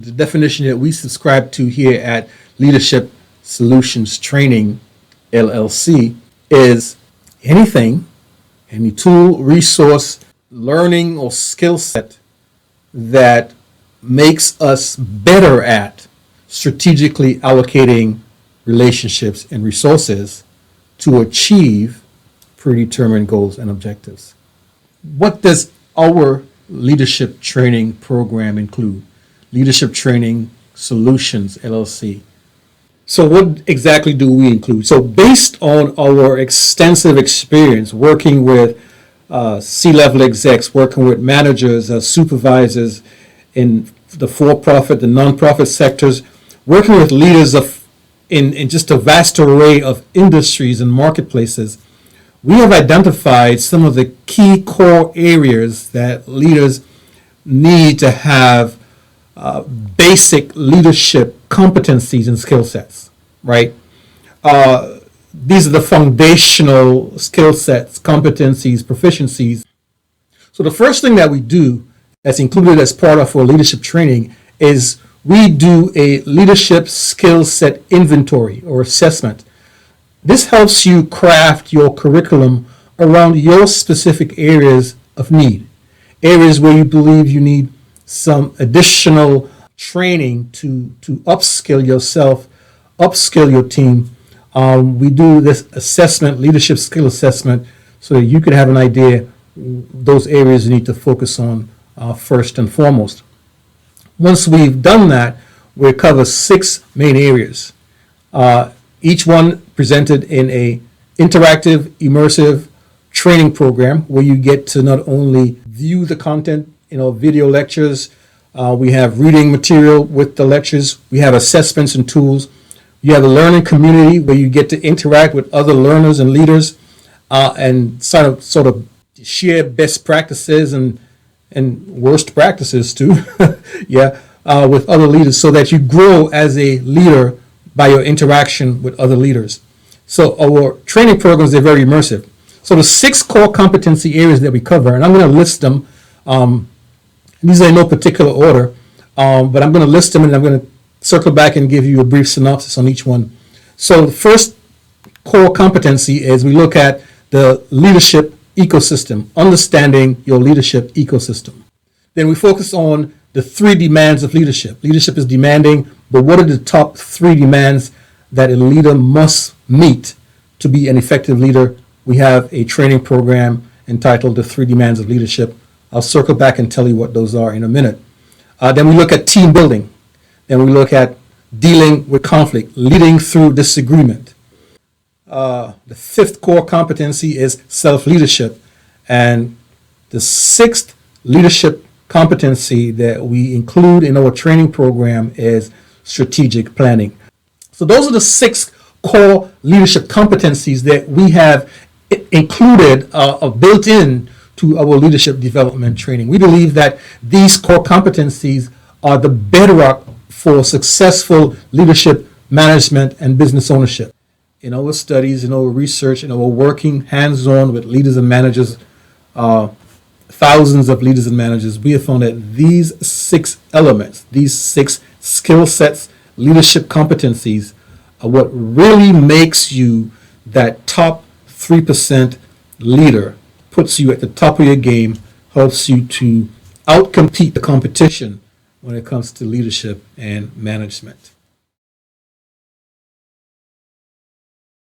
the definition that we subscribe to here at Leadership Solutions Training, LLC, is anything, any tool, resource, learning, or skill set that makes us better at strategically allocating relationships and resources to achieve predetermined goals and objectives. What does our leadership training program include? Leadership Training Solutions, LLC. So what exactly do we include? So based on our extensive experience working with C-level execs, working with managers, supervisors in the for-profit, the non-profit sectors, working with leaders in just a vast array of industries and marketplaces, we have identified some of the key core areas that leaders need to have basic leadership competencies and skill sets, right? These are the foundational skill sets, competencies, proficiencies. So the first thing that we do that's included as part of our leadership training is we do a leadership skill set inventory or assessment. This helps you craft your curriculum around your specific areas of need, areas where you believe you need some additional training to upskill yourself, upskill your team. We do this assessment, leadership skill assessment, so that you can have an idea those areas you need to focus on first and foremost. Once we've done that, we cover 6 main areas. Each one presented in a interactive, immersive training program where you get to not only view the content, video lectures, we have reading material with the lectures, we have assessments and tools, you have a learning community where you get to interact with other learners and leaders and sort of share best practices and worst practices too, with other leaders, so that you grow as a leader by your interaction with other leaders. So our training programs are very immersive. So the 6 core competency areas that we cover, and I'm going to list them. These are in no particular order, but I'm going to list them and I'm going to circle back and give you a brief synopsis on each one. So the first core competency is we look at the leadership ecosystem, understanding your leadership ecosystem. Then we focus on the 3 demands of leadership. Leadership is demanding, but what are the top 3 demands that a leader must meet to be an effective leader? We have a training program entitled The 3 Demands of Leadership. I'll circle back and tell you what those are in a minute. Then we look at team building. Then we look at dealing with conflict, leading through disagreement. The 5th core competency is self-leadership. And the 6th leadership competency that we include in our training program is strategic planning. So those are the 6 core leadership competencies that we have included built in to our leadership development training. We believe that these core competencies are the bedrock for successful leadership management and business ownership. In our studies, in our research, in our working hands-on with leaders and managers, thousands of leaders and managers, we have found that these 6 elements, these 6 skill sets, leadership competencies, are what really makes you that top 3% leader, puts you at the top of your game, helps you to outcompete the competition when it comes to leadership and management.